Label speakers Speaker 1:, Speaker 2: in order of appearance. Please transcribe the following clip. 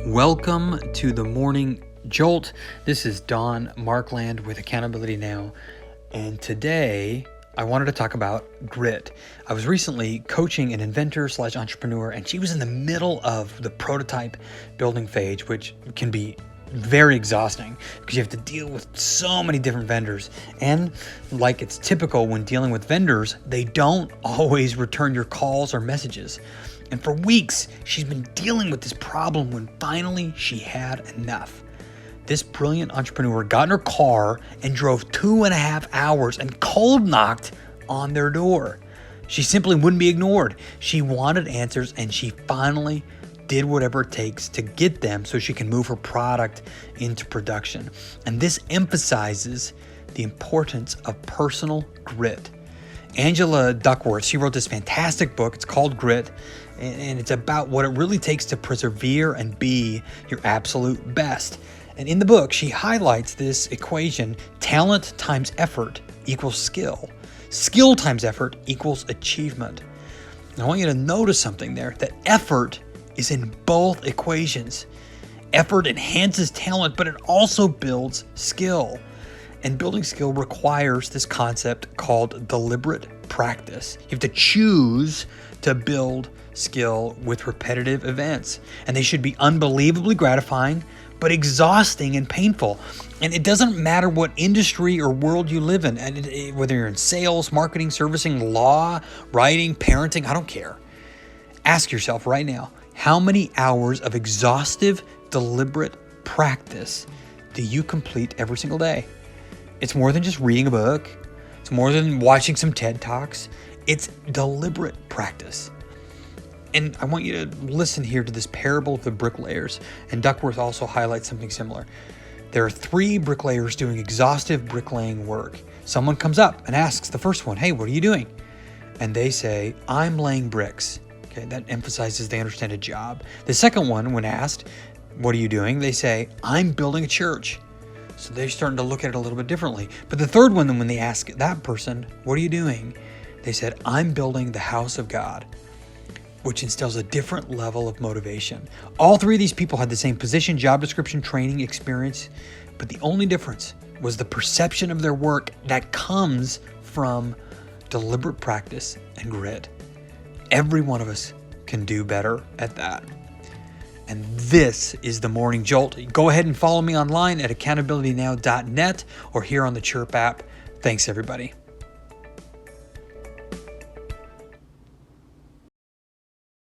Speaker 1: Welcome to the Morning Jolt. This is Don Markland with Accountability Now. And today I wanted to talk about grit. I was recently coaching an inventor/entrepreneur, and she was in the middle of the prototype building phase, which can be very exhausting because you have to deal with so many different vendors. And like it's typical when dealing with vendors, they don't always return your calls or messages. And for weeks, she's been dealing with this problem when finally she had enough. This brilliant entrepreneur got in her car and drove 2.5 hours and cold knocked on their door. She simply wouldn't be ignored. She wanted answers, and she finally did whatever it takes to get them so she can move her product into production. And this emphasizes the importance of personal grit. Angela Duckworth, she wrote this fantastic book. It's called Grit, and it's about what it really takes to persevere and be your absolute best. And in the book, she highlights this equation: talent times effort equals skill. Skill times effort equals achievement. And I want you to notice something there, that effort is in both equations. Effort enhances talent, but it also builds skill. And building skill requires this concept called deliberate practice. You have to choose to build skill with repetitive events. And they should be unbelievably gratifying, but exhausting and painful. And it doesn't matter what industry or world you live in, whether you're in sales, marketing, servicing, law, writing, parenting, I don't care. Ask yourself right now, how many hours of exhaustive, deliberate practice do you complete every single day? It's more than just reading a book. It's more than watching some TED Talks. It's deliberate practice. And I want you to listen here to this parable of the bricklayers. And Duckworth also highlights something similar. There are 3 bricklayers doing exhaustive bricklaying work. Someone comes up and asks the first one, "Hey, what are you doing?" And they say, "I'm laying bricks." Okay, that emphasizes they understand a job. The second one, when asked, "What are you doing?" they say, "I'm building a church." So they're starting to look at it a little bit differently. But the third one, when they ask that person, "What are you doing?" they said, "I'm building the house of God," which instills a different level of motivation. All 3 of these people had the same position, job description, training, experience, but the only difference was the perception of their work that comes from deliberate practice and grit. Every one of us can do better at that. And this is the Morning Jolt. Go ahead and follow me online at accountabilitynow.net or here on the Chirp app. Thanks, everybody.